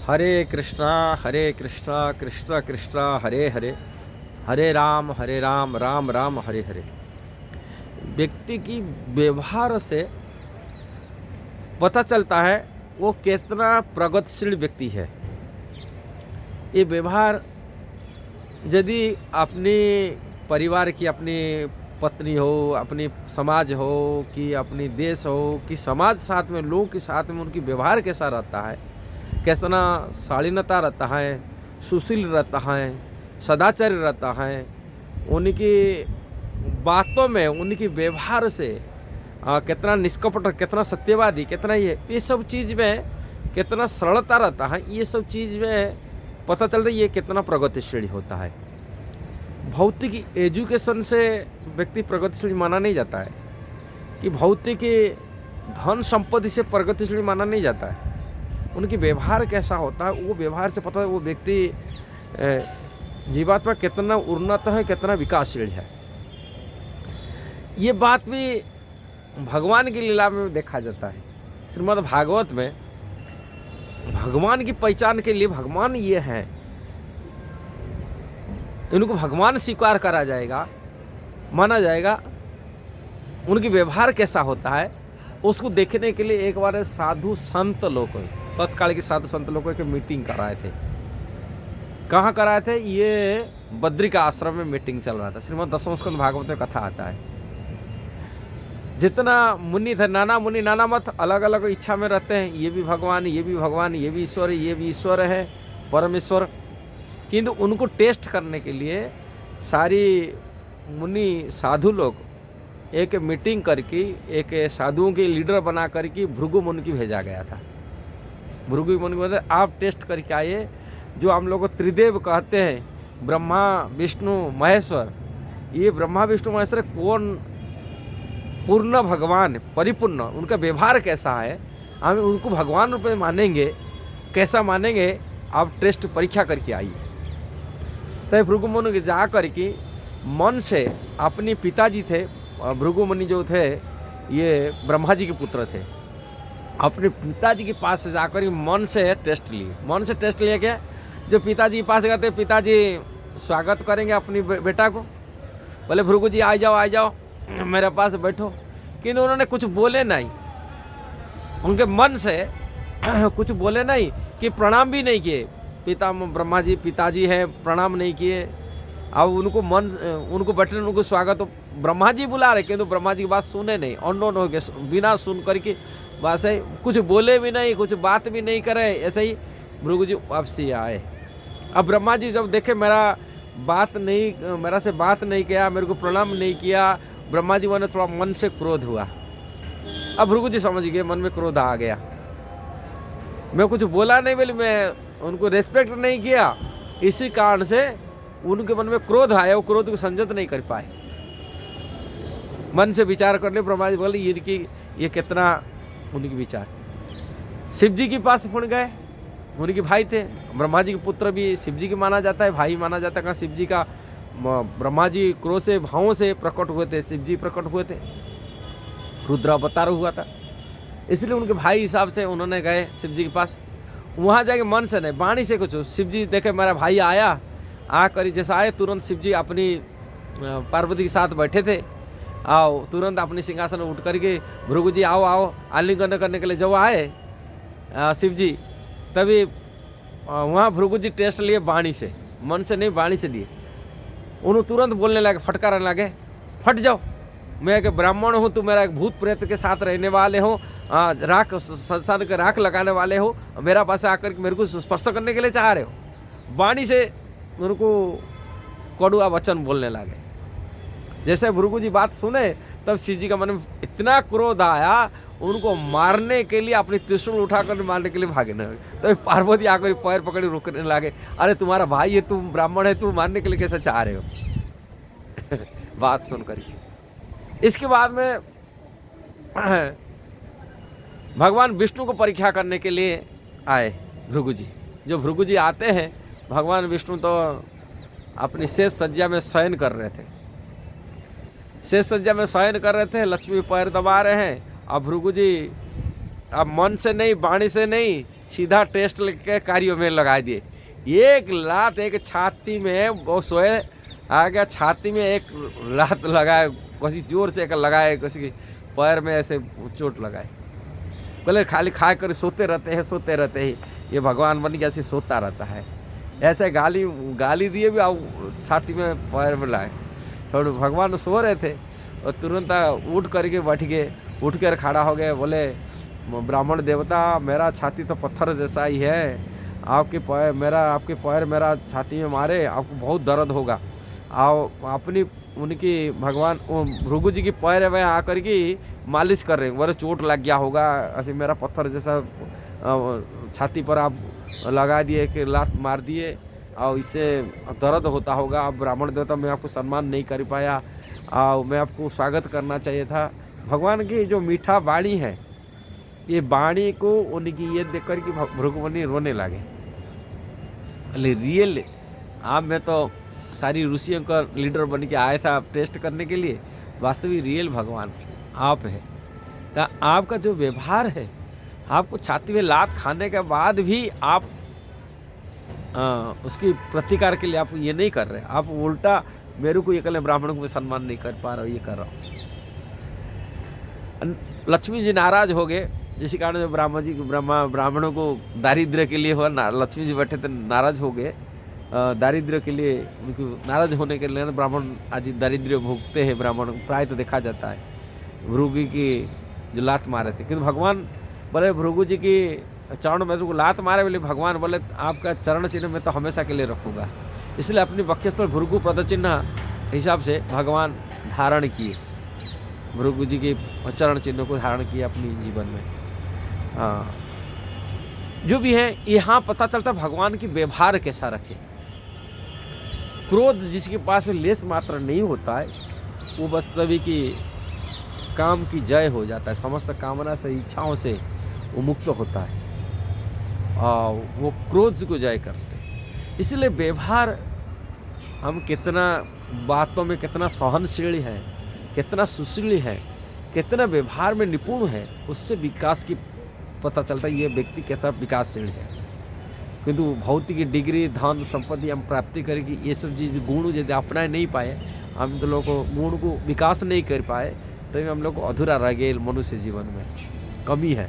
हरे कृष्णा कृष्ण कृष्ण हरे हरे, हरे राम राम राम हरे हरे। व्यक्ति की व्यवहार से पता चलता है वो कितना प्रगतिशील व्यक्ति है। ये व्यवहार यदि अपने परिवार की, अपनी पत्नी हो, अपनी समाज हो, कि अपनी देश हो, कि समाज साथ में लोगों के साथ में उनकी व्यवहार कैसा रहता है, कितना शालीनता रहता है, सुशील रहता है, सदाचारी रहता है, उनकी बातों में, उनकी व्यवहार से कितना निष्कपट, कितना सत्यवादी, कितना ये सब चीज़ में कितना सरलता रहता है, ये सब चीज़ में पता चलता है ये कितना प्रगतिशील होता है। भौतिक एजुकेशन से व्यक्ति प्रगतिशील माना नहीं जाता है, कि भौतिक धन संपत्ति से प्रगतिशील माना नहीं जाता है। उनकी व्यवहार कैसा होता है, वो व्यवहार से पता है वो व्यक्ति जीवात्मा कितना उन्नत है, कितना विकासशील है। ये बात भी भगवान की लीला में देखा जाता है। श्रीमद् भागवत में भगवान की पहचान के लिए भगवान ये हैं, इनको भगवान स्वीकार करा जाएगा, माना जाएगा। उनकी व्यवहार कैसा होता है उसको देखने के लिए एक बार साधु संत लोग, तत्काल के साधु संत लोगों की मीटिंग कराए थे। कहाँ कराए थे? ये बद्रिका आश्रम में मीटिंग चल रहा था। श्रीमद् दसम स्कंद भागवत में कथा आता है। जितना मुनि थे, नाना मुनि नाना मत, अलग अलग इच्छा में रहते हैं। ये भी भगवान, ये भी भगवान, ये भी ईश्वर, ये भी ईश्वर है, परमेश्वर। किंतु उनको टेस्ट करने के लिए सारी मुनि साधु लोग एक मीटिंग करके, एक साधुओं के लीडर बना करके भृगु मुनि की भेजा गया था। भृगु मुनि बोलते आप टेस्ट करके आइए, जो हम लोग को त्रिदेव कहते हैं, ब्रह्मा विष्णु महेश्वर, ये ब्रह्मा विष्णु महेश्वर कौन पूर्ण भगवान, परिपूर्ण, उनका व्यवहार कैसा है, हम उनको भगवान रूप में मानेंगे, कैसा मानेंगे, आप टेस्ट परीक्षा करके आइए। तो भृगु मुनि जा करके मन से अपने पिताजी थे, भृगु मुनि जो थे ये ब्रह्मा जी के पुत्र थे, अपने पिताजी के पास से जाकर मन से टेस्ट लिए। मन से टेस्ट लिया क्या? जो पिताजी के पास गए थे, पिताजी स्वागत करेंगे अपनी बेटा को, बोले भृगु जी आ जाओ मेरे पास बैठो। किंतु उन्होंने कुछ बोले नहीं, उनके मन से कुछ बोले नहीं, कि प्रणाम भी नहीं किए। पिता ब्रह्मा जी पिताजी हैं, प्रणाम नहीं किए। अब उनको बैठने, उनको स्वागत ब्रह्मा जी बुला रहे, किंतु ब्रह्मा जी की बात सुने नहीं, अननोन हो गए, बिना सुन करके बस ऐसे कुछ बोले भी नहीं, कुछ बात भी नहीं करे। ऐसे ही भृगु जी वापसी आए। अब ब्रह्मा जी जब देखे मेरा से बात नहीं किया, मेरे को प्रणाम नहीं किया, ब्रह्मा जी ने थोड़ा मन से क्रोध हुआ। अब भृगु जी समझ गए मन में क्रोध आ गया, मैं कुछ बोला नहीं, बोले मैं उनको रेस्पेक्ट नहीं किया, इसी कारण से उनके मन में क्रोध आया। वो क्रोध को संयत नहीं कर पाए। मन से विचार कर ले, ब्रह्मा जी बोले ये कितना उनके विचार। शिव जी के पास पुण्य गए, उनके भाई थे, ब्रह्मा जी के पुत्र भी शिव जी के माना जाता है, भाई माना जाता है। कहाँ शिव जी का, ब्रह्मा जी क्रोध से भावों से प्रकट हुए थे, शिव जी प्रकट हुए थे, रुद्रावतार हुआ था, इसलिए उनके भाई हिसाब से उन्होंने गए शिव जी के पास। वहाँ जाके मन से नहीं, वाणी से कुछ, शिव जी देखे मेरा भाई आया, आकर जैसा आए तुरंत शिव जी अपनी पार्वती के साथ बैठे थे, आओ तुरंत अपने सिंहासन उठ करके भृगु जी आओ आलिंगन करने के लिए जब आए शिव जी, तभी वहाँ भृगु जी टेस्ट लिए वाणी से, मन से नहीं वाणी से लिए। उन्होंने तुरंत बोलने लगे, फटकारने लगे, फट जाओ, मैं एक ब्राह्मण हूँ, तुम मेरा एक भूत प्रेत के साथ रहने वाले हो, राख संसार के राख लगाने वाले हो, मेरा पास आकर के मेरे को स्पर्श करने के लिए चाह रहे हो। वाणी से उनको कड़ुआ वचन बोलने लगे। जैसे भृगु जी बात सुने, तब शिव जी का मन में इतना क्रोध आया, उनको मारने के लिए अपनी त्रिशूल उठाकर मारने के लिए भागे न। तो पार्वती आकर पैर पकड़ी रोकने लगे, अरे तुम्हारा भाई है, तुम ब्राह्मण है, तुम मारने के लिए कैसे चाह रहे हो? बात सुनकर इसके बाद में भगवान विष्णु को परीक्षा करने के लिए आए भृगु जी। जो भृगु जी आते हैं, भगवान विष्णु तो अपनी शेष सज्जा में शयन कर रहे थे, शेष सज्जा में शयन कर रहे थे, लक्ष्मी पैर दबा रहे हैं। अब भृगु जी अब मन से नहीं, वाणी से नहीं, सीधा टेस्ट लेके कार्यों में लगा दिए। एक लात एक छाती में वो सोए आ गया, छाती में एक लात लगाए, किसी जोर से एक लगाए, किसी की पैर में ऐसे चोट लगाए। बोले खाली खा कर सोते रहते हैं, ये भगवान बन गया, ऐसे सोता रहता है। ऐसे गाली दिए भी आप छाती में पैर में लाए। थोड़ा भगवान सो रहे थे और तुरंत उठ करके बैठ गए, उठ कर खड़ा हो गए। बोले ब्राह्मण देवता, मेरा छाती तो पत्थर जैसा ही है, आपके पैर मेरा छाती में मारे, आपको बहुत दर्द होगा। आओ अपनी उनकी भगवान भृगु जी की पैर में आकर के मालिश कर रहे हैं। बोले चोट लग गया होगा, ऐसे मेरा पत्थर जैसा छाती पर आप लगा दिए कि लात मार दिए और इससे दर्द होता होगा। आप ब्राह्मण देवता, मैं आपको सम्मान नहीं कर पाया और मैं आपको स्वागत करना चाहिए था। भगवान की जो मीठा वाणी है, ये वाणी को उनकी ये देख कर कि भृगुमुनि रोने लगे। अरे रियल आप, मैं तो सारी ऋषियों का लीडर बन के आया था टेस्ट करने के लिए, वास्तविक रियल भगवान आप है। तो आपका जो व्यवहार है, आपको छाती में लात खाने के बाद भी आप उसकी प्रतिकार के लिए आप ये नहीं कर रहे, आप उल्टा मेरे को ये कल ब्राह्मणों को सम्मान नहीं कर पा रहा हूँ, ये कर रहा हूँ। लक्ष्मी जी नाराज हो गए, जिस कारण ब्राह्मणों को दारिद्र्य के लिए हुआ, लक्ष्मी जी बैठे थे नाराज हो गए। दारिद्र्य के लिए, उनको नाराज होने के लिए ब्राह्मण आज दारिद्र्य भोगते हैं। ब्राह्मण प्राय तो देखा जाता है भृगु की जो लात मारे थे, किंतु भगवान बोले भृगु जी की चरण में तो लात मारे, बोले भगवान बोले आपका चरण चिन्ह में तो हमेशा के लिए रखूँगा। इसलिए अपनी वक्षस्थल भृगु पद चिन्ह हिसाब से भगवान धारण किए, भृगु जी के चरण चिन्ह को धारण किए अपनी जीवन में। हाँ, जो भी है यहाँ पता चलता भगवान की व्यवहार कैसा रखे। क्रोध जिसके पास में लेस मात्र नहीं होता है, वो बस तभी कि काम की जय हो जाता है, समस्त कामना से इच्छाओं से वो मुक्त होता है और वो क्रोध को जय करते हैं। इसलिए व्यवहार हम कितना बातों में कितना सहनशील है, कितना सुशील है, कितना व्यवहार में निपुण है, उससे विकास की पता चलता है ये व्यक्ति कैसा विकासशील है। किंतु भौतिक डिग्री धन संपत्ति हम प्राप्ति करेगी, ये सब चीज़ गुण यदि अपना नहीं पाए, हम तो लोग को गुण को विकास नहीं कर पाए, तो हम लोग को अधूरा रह गए, मनुष्य जीवन में कमी है।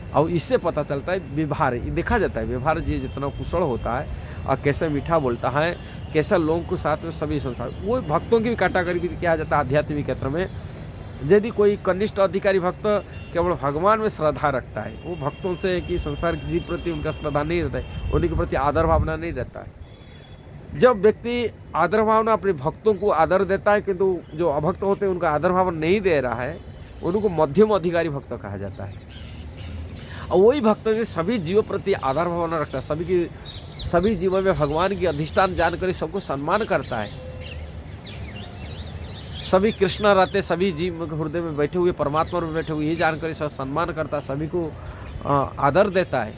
और इससे पता चलता है व्यवहार, ये देखा जाता है व्यवहार जी जितना कुशल होता है और कैसे मीठा बोलता है, कैसा लोगों के साथ में सभी संसार, वो भक्तों की भी कैटेगरी भी किया जाता है आध्यात्मिक क्षेत्र में। यदि कोई कनिष्ठ अधिकारी भक्त केवल भगवान में श्रद्धा रखता है, वो भक्तों से कि संसार के जीव प्रति उनका श्रद्धा नहीं रहता है, उनके प्रति आदर भावना नहीं रहता है। जब व्यक्ति आदर भावना अपने भक्तों को आदर देता है, किंतु जो अभक्त होते हैं उनका आदर भावना नहीं दे रहा है, उनको मध्यम अधिकारी भक्त कहा जाता है। और वही भक्त जो सभी जीवों प्रति आदर भावना रखता है, सभी जीवों में भगवान की अधिष्ठान जानकर सबको सम्मान करता है, सभी कृष्णा रहते, सभी जीव हृदय में बैठे हुए परमात्मा में बैठे हुए ये जानकर सब सम्मान करता है, सभी को आदर देता है,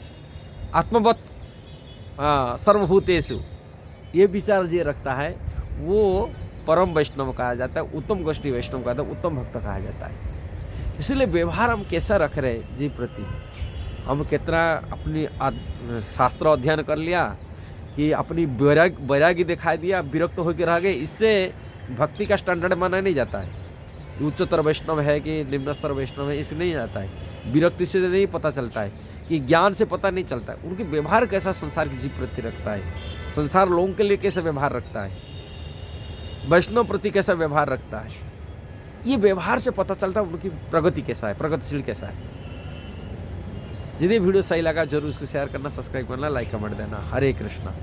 आत्मवत सर्वभूतेषु ये विचार जो रखता है, वो परम वैष्णव कहा जाता है, उत्तम गोष्ठी वैष्णव कहा जाता है, उत्तम भक्त कहा जाता है। इसलिए व्यवहार हम कैसा रख रहे हैं जीव प्रति, हम कितना अपनी शास्त्र अध्ययन कर लिया कि अपनी वैराग्य दिखाई दिया, विरक्त होकर रह गए, इससे भक्ति का स्टैंडर्ड माना नहीं जाता है। उच्चतर वैष्णव है कि निम्नस्तर वैष्णव है, इससे नहीं जाता है। विरक्ति से नहीं पता चलता है, कि ज्ञान से पता नहीं चलता है उनकी व्यवहार कैसा संसार की जीव प्रति रखता है, संसार लोगों के लिए कैसा व्यवहार रखता है, वैष्णव प्रति कैसा व्यवहार रखता है। ये व्यवहार से पता चलता है उनकी प्रगति कैसा है, प्रगतिशील कैसा है। यदि वीडियो सही लगा जरूर उसको शेयर करना, सब्सक्राइब करना, लाइक कमेंट देना। हरे कृष्णा।